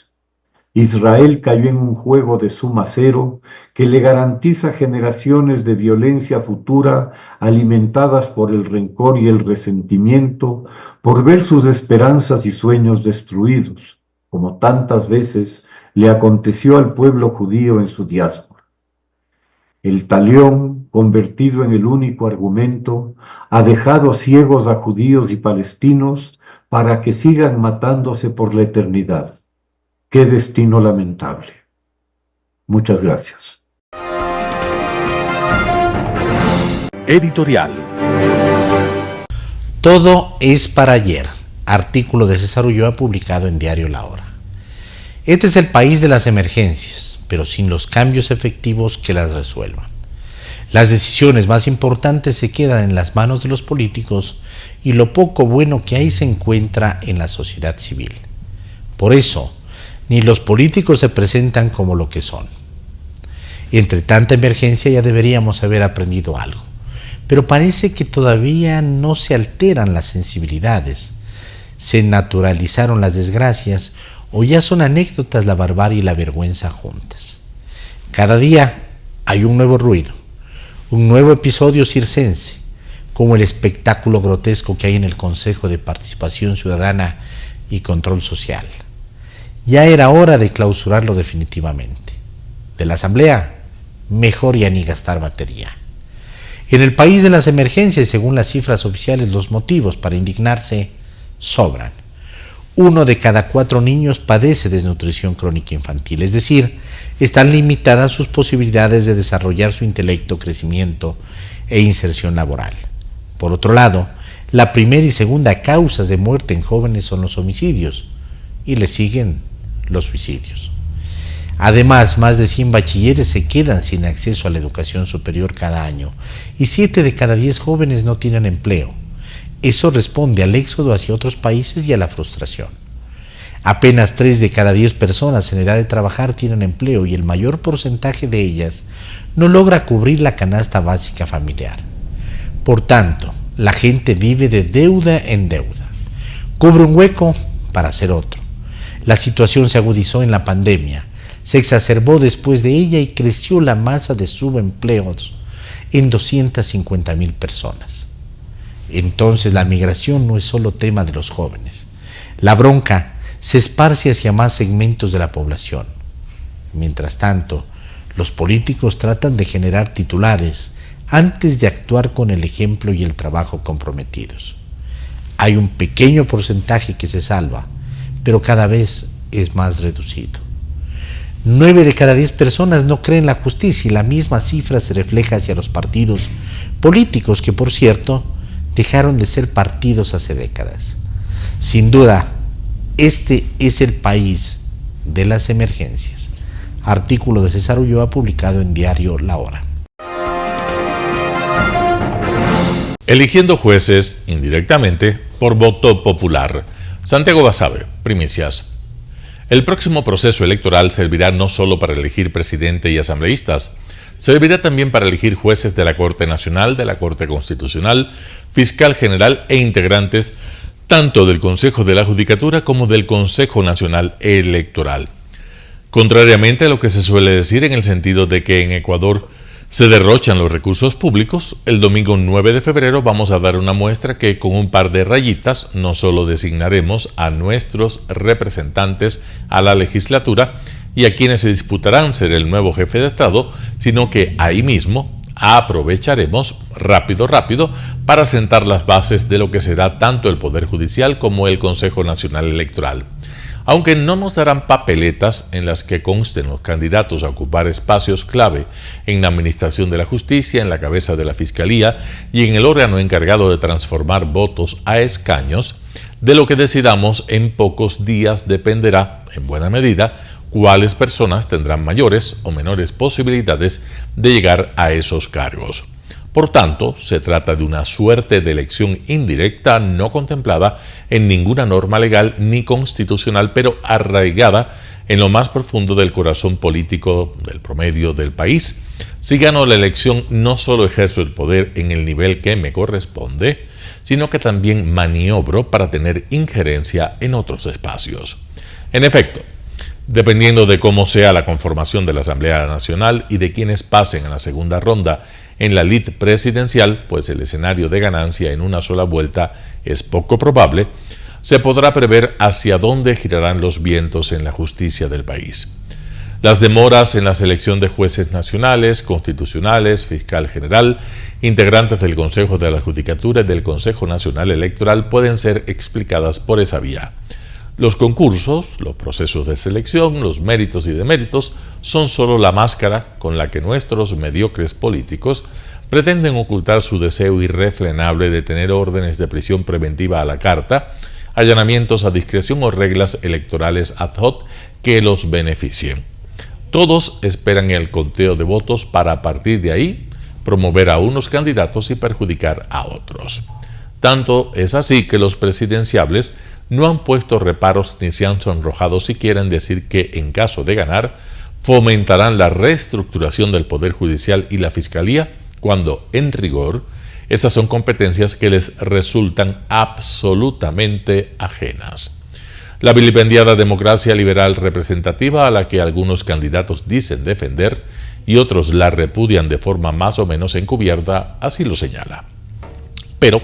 Israel cayó en un juego de suma cero que le garantiza generaciones de violencia futura alimentadas por el rencor y el resentimiento por ver sus esperanzas y sueños destruidos, como tantas veces le aconteció al pueblo judío en su diáspora. El talión, convertido en el único argumento, ha dejado ciegos a judíos y palestinos para que sigan matándose por la eternidad. ¡Qué destino lamentable! Muchas gracias. Editorial. Todo es para ayer. Artículo de César Ulloa publicado en Diario La Hora. Este es el país de las emergencias, pero sin los cambios efectivos que las resuelvan. Las decisiones más importantes se quedan en las manos de los políticos y lo poco bueno que hay se encuentra en la sociedad civil. Por eso, ni los políticos se presentan como lo que son. Entre tanta emergencia ya deberíamos haber aprendido algo, pero parece que todavía no se alteran las sensibilidades, se naturalizaron las desgracias o ya son anécdotas la barbarie y la vergüenza juntas. Cada día hay un nuevo ruido, un nuevo episodio circense, como el espectáculo grotesco que hay en el Consejo de Participación Ciudadana y Control Social. Ya era hora de clausurarlo definitivamente. De la Asamblea, mejor ya ni gastar batería. En el país de las emergencias, según las cifras oficiales, los motivos para indignarse sobran. 1 de cada 4 niños padece desnutrición crónica infantil, es decir, están limitadas sus posibilidades de desarrollar su intelecto, crecimiento e inserción laboral. Por otro lado, la primera y segunda causas de muerte en jóvenes son los homicidios y le siguen los suicidios. Además, más de 100 bachilleres se quedan sin acceso a la educación superior cada año y 7 de cada 10 jóvenes no tienen empleo. Eso responde al éxodo hacia otros países y a la frustración. Apenas 3 de cada 10 personas en edad de trabajar tienen empleo y el mayor porcentaje de ellas no logra cubrir la canasta básica familiar. Por tanto, la gente vive de deuda en deuda. Cubre un hueco para hacer otro. La situación se agudizó en la pandemia, se exacerbó después de ella y creció la masa de subempleos en 250,000 personas. Entonces la migración no es solo tema de los jóvenes. La bronca se esparce hacia más segmentos de la población. Mientras tanto, los políticos tratan de generar titulares antes de actuar con el ejemplo y el trabajo comprometidos. Hay un pequeño porcentaje que se salva, pero cada vez es más reducido. 9 de cada 10 personas no creen la justicia y la misma cifra se refleja hacia los partidos políticos que, por cierto, dejaron de ser partidos hace décadas. Sin duda, este es el país de las emergencias. Artículo de César Ulloa publicado en Diario La Hora. Eligiendo jueces indirectamente por voto popular. Santiago Basabe, primicias. El próximo proceso electoral servirá no solo para elegir presidente y asambleístas, servirá también para elegir jueces de la Corte Nacional, de la Corte Constitucional, fiscal general e integrantes tanto del Consejo de la Judicatura como del Consejo Nacional Electoral. Contrariamente a lo que se suele decir en el sentido de que en Ecuador se derrochan los recursos públicos, el domingo 9 de febrero vamos a dar una muestra que con un par de rayitas no solo designaremos a nuestros representantes a la legislatura, y a quienes se disputarán ser el nuevo jefe de Estado, sino que ahí mismo aprovecharemos rápido para sentar las bases de lo que será tanto el Poder Judicial como el Consejo Nacional Electoral. Aunque no nos darán papeletas en las que consten los candidatos a ocupar espacios clave en la administración de la justicia, en la cabeza de la Fiscalía y en el órgano encargado de transformar votos a escaños, de lo que decidamos en pocos días dependerá, en buena medida, cuáles personas tendrán mayores o menores posibilidades de llegar a esos cargos. Por tanto, se trata de una suerte de elección indirecta no contemplada en ninguna norma legal ni constitucional, pero arraigada en lo más profundo del corazón político del promedio del país. Si gano la elección, no solo ejerzo el poder en el nivel que me corresponde, sino que también maniobro para tener injerencia en otros espacios. En efecto, dependiendo de cómo sea la conformación de la Asamblea Nacional y de quienes pasen a la segunda ronda en la lid presidencial, pues el escenario de ganancia en una sola vuelta es poco probable, se podrá prever hacia dónde girarán los vientos en la justicia del país. Las demoras en la selección de jueces nacionales, constitucionales, fiscal general, integrantes del Consejo de la Judicatura y del Consejo Nacional Electoral pueden ser explicadas por esa vía. Los concursos, los procesos de selección, los méritos y deméritos son solo la máscara con la que nuestros mediocres políticos pretenden ocultar su deseo irrefrenable de tener órdenes de prisión preventiva a la carta, allanamientos a discreción o reglas electorales ad hoc que los beneficien. Todos esperan el conteo de votos para a partir de ahí promover a unos candidatos y perjudicar a otros. Tanto es así que los presidenciables no han puesto reparos ni se han sonrojado si quieren decir que, en caso de ganar, fomentarán la reestructuración del Poder Judicial y la Fiscalía, cuando, en rigor, esas son competencias que les resultan absolutamente ajenas. La vilipendiada democracia liberal representativa, a la que algunos candidatos dicen defender y otros la repudian de forma más o menos encubierta, así lo señala. Pero,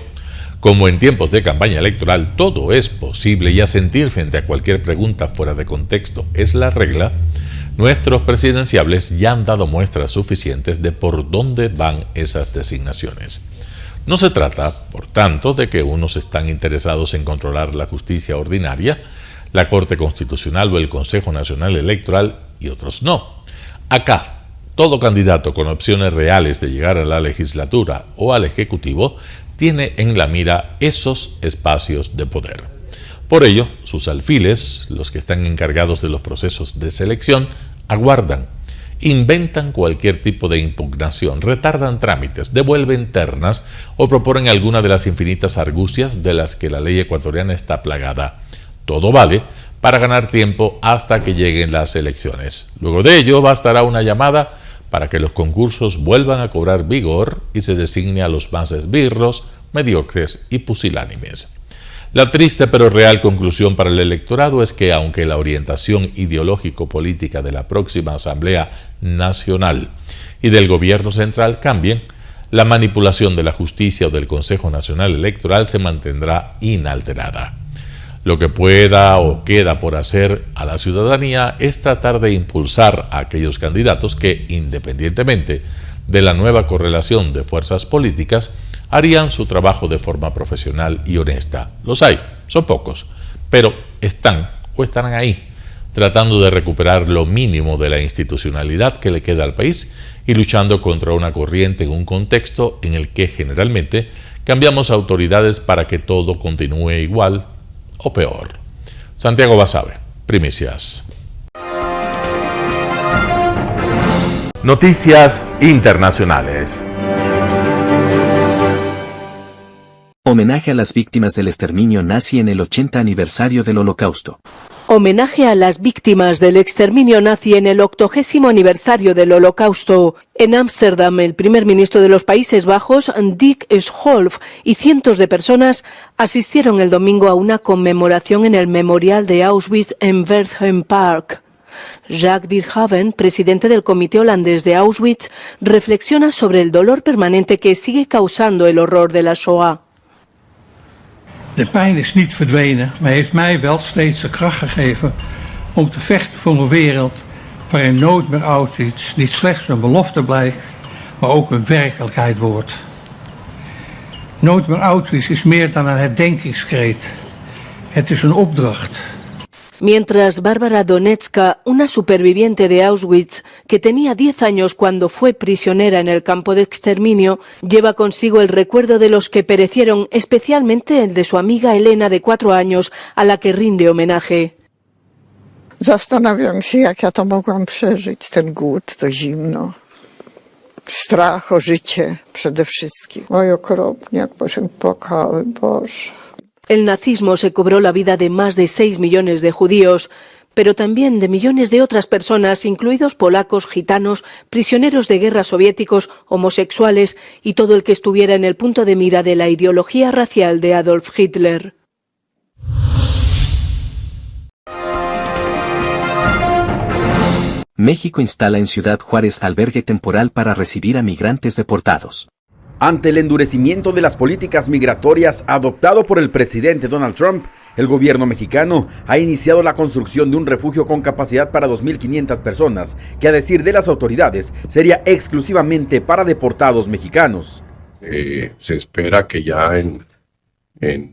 como en tiempos de campaña electoral todo es posible y asentir frente a cualquier pregunta fuera de contexto es la regla, nuestros presidenciables ya han dado muestras suficientes de por dónde van esas designaciones. No se trata, por tanto, de que unos están interesados en controlar la justicia ordinaria, la Corte Constitucional o el Consejo Nacional Electoral y otros no. Acá, todo candidato con opciones reales de llegar a la legislatura o al Ejecutivo tiene en la mira esos espacios de poder. Por ello, sus alfiles, los que están encargados de los procesos de selección, aguardan, inventan cualquier tipo de impugnación, retardan trámites, devuelven ternas o proponen alguna de las infinitas argucias de las que la ley ecuatoriana está plagada. Todo vale para ganar tiempo hasta que lleguen las elecciones. Luego de ello bastará una llamada para que los concursos vuelvan a cobrar vigor y se designe a los más esbirros, mediocres y pusilánimes. La triste pero real conclusión para el electorado es que, aunque la orientación ideológico-política de la próxima Asamblea Nacional y del Gobierno Central cambien, la manipulación de la justicia o del Consejo Nacional Electoral se mantendrá inalterada. Lo que pueda o queda por hacer a la ciudadanía es tratar de impulsar a aquellos candidatos que, independientemente de la nueva correlación de fuerzas políticas, harían su trabajo de forma profesional y honesta. Los hay, son pocos, pero están o estarán ahí, tratando de recuperar lo mínimo de la institucionalidad que le queda al país y luchando contra una corriente en un contexto en el que generalmente cambiamos autoridades para que todo continúe igual o peor. Santiago Basabe, Primicias. Noticias internacionales. Homenaje a las víctimas del exterminio nazi en el 80 aniversario del Holocausto. Homenaje a las víctimas del exterminio nazi en el 80º aniversario del Holocausto. En Ámsterdam, el primer ministro de los Países Bajos, Dick Schoof, y cientos de personas asistieron el domingo a una conmemoración en el memorial de Auschwitz en Wertheim Park. Jacques Verhaven, presidente del Comité Holandés de Auschwitz, reflexiona sobre el dolor permanente que sigue causando el horror de la Shoah. De pijn is niet verdwenen, maar heeft mij wel steeds de kracht gegeven om te vechten voor een wereld waarin nooit meer Auschwitz niet slechts een belofte blijkt, maar ook een werkelijkheid wordt. Nooit meer Auschwitz is meer dan een herdenkingskreet. Het is een opdracht. Mientras Bárbara Donetska, una superviviente de Auschwitz que tenía 10 años cuando fue prisionera en el campo de exterminio, lleva consigo el recuerdo de los que perecieron, especialmente el de su amiga Elena de 4 años, a la que rinde homenaje. Zastanawiam się, jak ja to mogłam przeżyć, ten głód, to zimno, strach o życie przede wszystkim. Oj, okropnie, jak poszedł płakały, Boże. El nazismo se cobró la vida de más de 6 millones de judíos, pero también de millones de otras personas, incluidos polacos, gitanos, prisioneros de guerra soviéticos, homosexuales y todo el que estuviera en el punto de mira de la ideología racial de Adolf Hitler. México instala en Ciudad Juárez albergue temporal para recibir a migrantes deportados. Ante el endurecimiento de las políticas migratorias adoptado por el presidente Donald Trump, el gobierno mexicano ha iniciado la construcción de un refugio con capacidad para 2.500 personas, que a decir de las autoridades sería exclusivamente para deportados mexicanos. Se espera que ya en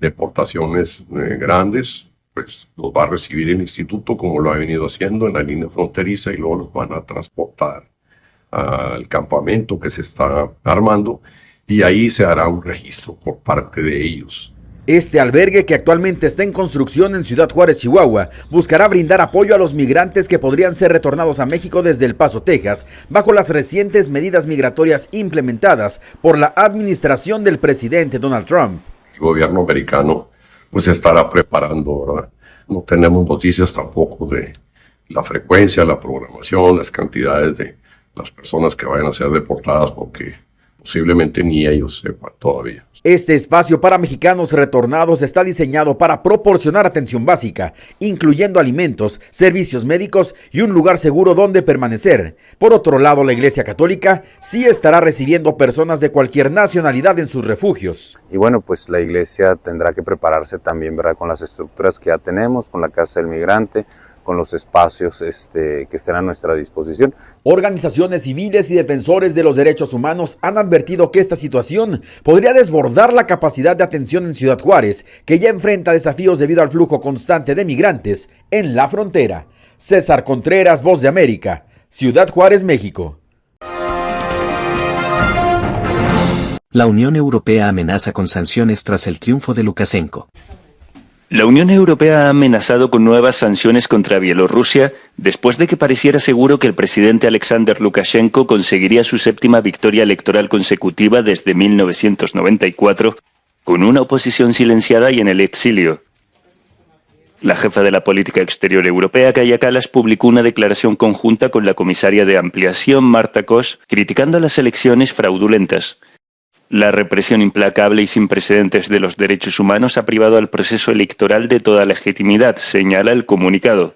deportaciones grandes, pues los va a recibir el instituto como lo ha venido haciendo en la línea fronteriza y luego los van a transportar al campamento que se está armando. Y ahí se hará un registro por parte de ellos. Este albergue, que actualmente está en construcción en Ciudad Juárez, Chihuahua, buscará brindar apoyo a los migrantes que podrían ser retornados a México desde El Paso, Texas, bajo las recientes medidas migratorias implementadas por la administración del presidente Donald Trump. El gobierno americano pues estará preparando, ¿verdad? No tenemos noticias tampoco de la frecuencia, la programación, las cantidades de las personas que vayan a ser deportadas, porque posiblemente ni ellos sepan todavía. Este espacio para mexicanos retornados está diseñado para proporcionar atención básica, incluyendo alimentos, servicios médicos y un lugar seguro donde permanecer. Por otro lado, la Iglesia Católica sí estará recibiendo personas de cualquier nacionalidad en sus refugios. Y bueno, pues la Iglesia tendrá que prepararse también, ¿verdad?, con las estructuras que ya tenemos, con la Casa del Migrante, con los espacios que estén a nuestra disposición. Organizaciones civiles y defensores de los derechos humanos han advertido que esta situación podría desbordar la capacidad de atención en Ciudad Juárez, que ya enfrenta desafíos debido al flujo constante de migrantes en la frontera. César Contreras, Voz de América, Ciudad Juárez, México. La Unión Europea amenaza con sanciones tras el triunfo de Lukashenko. La Unión Europea ha amenazado con nuevas sanciones contra Bielorrusia después de que pareciera seguro que el presidente Alexander Lukashenko conseguiría su 7ª victoria electoral consecutiva desde 1994, con una oposición silenciada y en el exilio. La jefa de la política exterior europea, Kaja Kallas, publicó una declaración conjunta con la comisaria de ampliación, Marta Kos, criticando las elecciones fraudulentas. La represión implacable y sin precedentes de los derechos humanos ha privado al proceso electoral de toda legitimidad, señala el comunicado.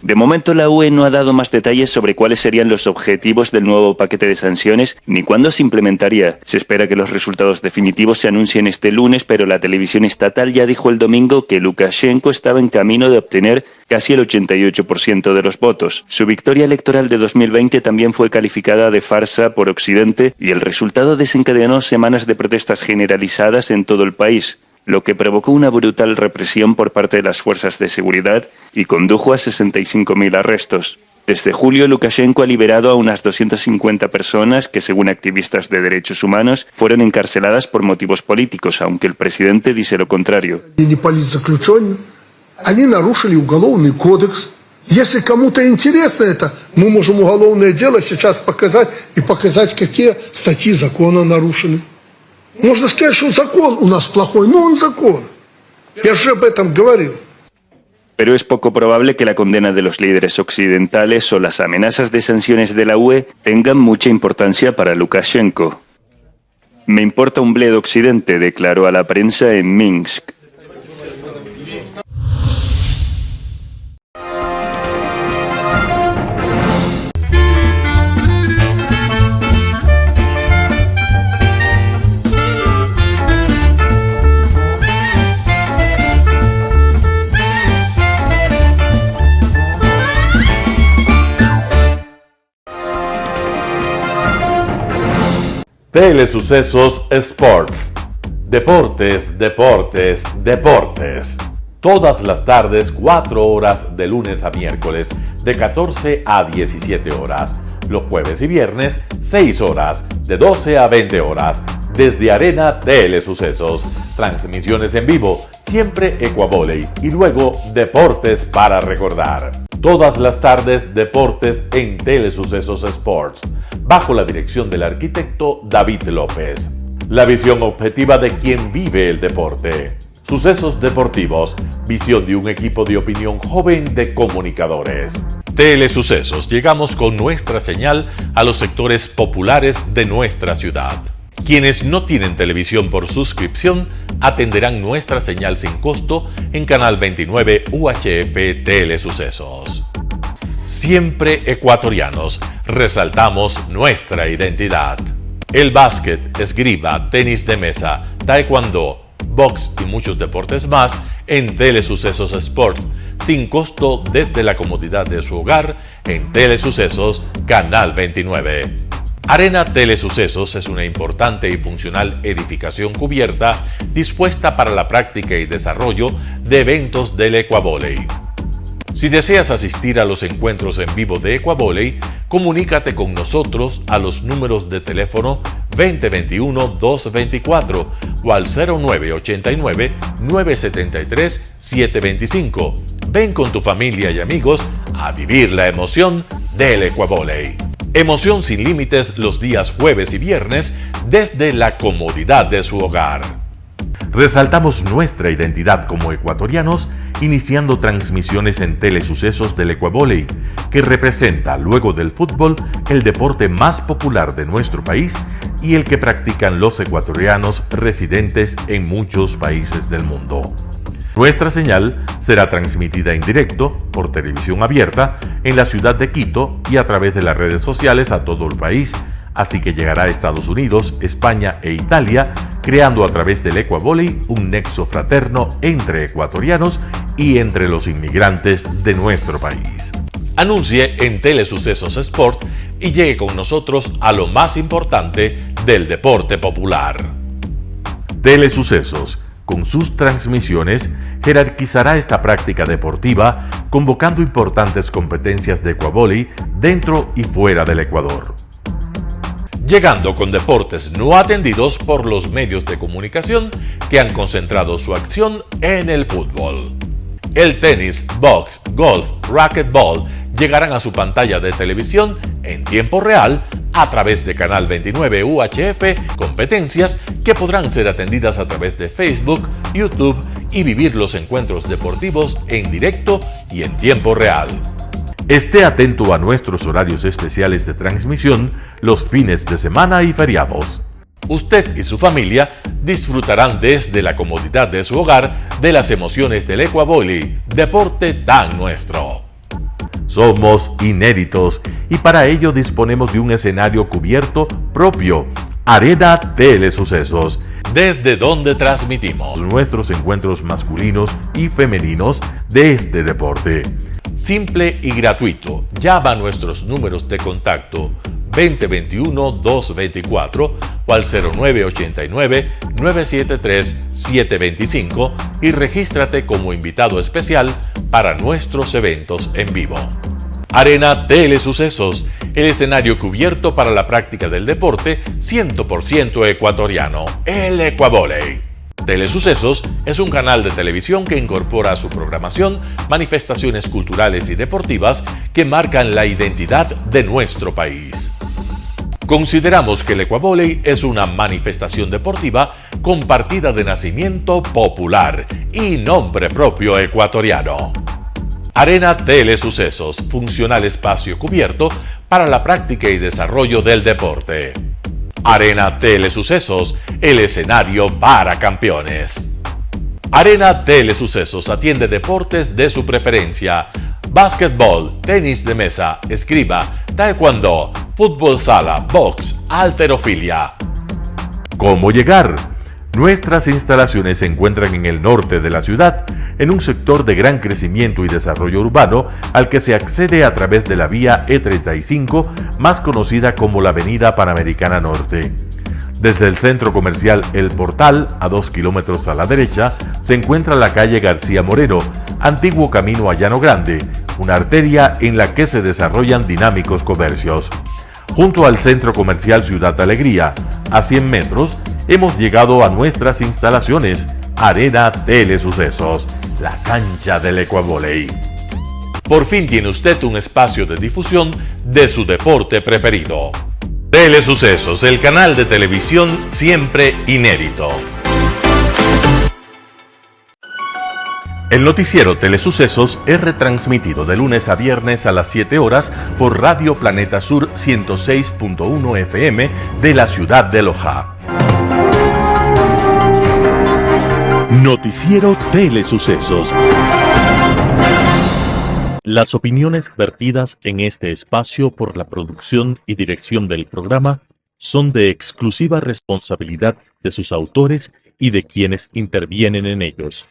De momento, la UE no ha dado más detalles sobre cuáles serían los objetivos del nuevo paquete de sanciones ni cuándo se implementaría. Se espera que los resultados definitivos se anuncien este lunes, pero la televisión estatal ya dijo el domingo que Lukashenko estaba en camino de obtener casi el 88% de los votos. Su victoria electoral de 2020 también fue calificada de farsa por Occidente y el resultado desencadenó semanas de protestas generalizadas en todo el país, lo que provocó una brutal represión por parte de las fuerzas de seguridad y condujo a 65.000 arrestos. Desde julio, Lukashenko ha liberado a unas 250 personas que, según activistas de derechos humanos, fueron encarceladas por motivos políticos, aunque el presidente dice lo contrario. Они нарушили уголовный кодекс. Если кому-то интересно это, мы можем уголовное дело сейчас показать и показать, какие статьи закона нарушены. Можно сказать, что закон у нас плохой, но он закон. Я же об этом говорил. Pero es poco probable que la condena de los líderes occidentales o las amenazas de sanciones de la UE tengan mucha importancia para Lukashenko. Me importa un bledo Occidente, declaró a la prensa en Minsk. Telesucesos Sports. Deportes, deportes, deportes. Todas las tardes, 4 horas de lunes a miércoles, de 14 a 17 horas. Los jueves y viernes, 6 horas, de 12 a 20 horas. Desde Arena Telesucesos. Transmisiones en vivo, siempre Ecuavoley y luego Deportes para recordar. Todas las tardes, deportes en Telesucesos Sports, bajo la dirección del arquitecto David López. La visión objetiva de quien vive el deporte. Sucesos deportivos, visión de un equipo de opinión joven de comunicadores. Telesucesos, llegamos con nuestra señal a los sectores populares de nuestra ciudad. Quienes no tienen televisión por suscripción atenderán nuestra señal sin costo en Canal 29 UHF Telesucesos. Siempre ecuatorianos, resaltamos nuestra identidad. El básquet, esgrima, tenis de mesa, taekwondo, box y muchos deportes más en Telesucesos Sport, sin costo desde la comodidad de su hogar en Telesucesos Canal 29. Arena Telesucesos es una importante y funcional edificación cubierta dispuesta para la práctica y desarrollo de eventos del Ecuavoley. Si deseas asistir a los encuentros en vivo de Ecuavoley, comunícate con nosotros a los números de teléfono 2021-224 o al 0989-973-725. Ven con tu familia y amigos a vivir la emoción del Ecuavoley. Emoción sin límites los días jueves y viernes desde la comodidad de su hogar. Resaltamos nuestra identidad como ecuatorianos iniciando transmisiones en Telesucesos del Ecuavoley, que representa, luego del fútbol, el deporte más popular de nuestro país y el que practican los ecuatorianos residentes en muchos países del mundo. Nuestra señal será transmitida en directo por televisión abierta en la ciudad de Quito y a través de las redes sociales a todo el país, así que llegará a Estados Unidos, España e Italia, creando a través del Ecuavoley un nexo fraterno entre ecuatorianos y entre los inmigrantes de nuestro país. Anuncie en Telesucesos Sport y llegue con nosotros a lo más importante del deporte popular. Telesucesos, con sus transmisiones, jerarquizará esta práctica deportiva, convocando importantes competencias de Ecuavoley dentro y fuera del Ecuador. Llegando con deportes no atendidos por los medios de comunicación que han concentrado su acción en el fútbol. El tenis, box, golf, racquetball llegarán a su pantalla de televisión en tiempo real a través de Canal 29 UHF, competencias que podrán ser atendidas a través de Facebook, YouTube y vivir los encuentros deportivos en directo y en tiempo real. Esté atento a nuestros horarios especiales de transmisión los fines de semana y feriados. Usted y su familia disfrutarán desde la comodidad de su hogar de las emociones del Ecuavoley, deporte tan nuestro. Somos inéditos y para ello disponemos de un escenario cubierto propio, Arena Telesucesos, desde donde transmitimos nuestros encuentros masculinos y femeninos de este deporte. Simple y gratuito. Llama a nuestros números de contacto 2021-224 o al 0989-973-725 y regístrate como invitado especial para nuestros eventos en vivo. Arena Telesucesos, el escenario cubierto para la práctica del deporte 100% ecuatoriano, el Ecuavoley. Telesucesos es un canal de televisión que incorpora a su programación manifestaciones culturales y deportivas que marcan la identidad de nuestro país. Consideramos que el Ecuavoley es una manifestación deportiva con partida de nacimiento popular y nombre propio ecuatoriano. Arena Telesucesos, funcional espacio cubierto para la práctica y desarrollo del deporte. Arena Telesucesos, el escenario para campeones. Arena Telesucesos atiende deportes de su preferencia: básquetbol, tenis de mesa, esgrima, taekwondo, fútbol sala, box, halterofilia. ¿Cómo llegar? Nuestras instalaciones se encuentran en el norte de la ciudad, en un sector de gran crecimiento y desarrollo urbano al que se accede a través de la vía E35, más conocida como la Avenida Panamericana Norte. Desde el centro comercial El Portal, a 2 kilómetros a la derecha, se encuentra la calle García Moreno, antiguo camino a Llano Grande, una arteria en la que se desarrollan dinámicos comercios. Junto al centro comercial Ciudad Alegría, a 100 metros, hemos llegado a nuestras instalaciones, Arena Telesucesos, la cancha del Ecuavoley. Por fin tiene usted un espacio de difusión de su deporte preferido. Telesucesos, el canal de televisión siempre inédito. El noticiero Telesucesos es retransmitido de lunes a viernes a las 7 horas por Radio Planeta Sur 106.1 FM de la ciudad de Loja. Noticiero Telesucesos. Las opiniones vertidas en este espacio por la producción y dirección del programa son de exclusiva responsabilidad de sus autores y de quienes intervienen en ellos.